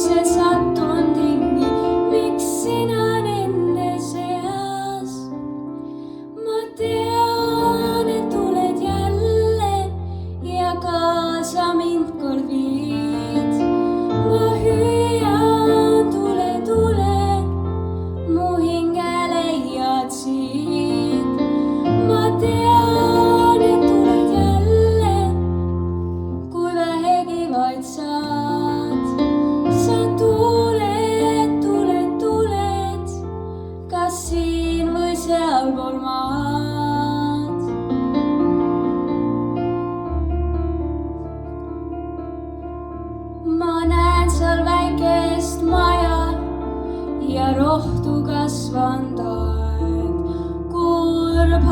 üldse sattunud hingi, miks sina nende seas? Ma tean, et tuled jälle ja kaasa mind kord viid. Ma hüüan, tule, tule, mu hingele jääd siit. Ma tean, et tuled jälle, kui vähegi vaid saad. Sa tuled, tuled, tuled, kas siin või sealpool maad. Ma näen seal väikest maja ja rohtu kasvanud aed. Kurb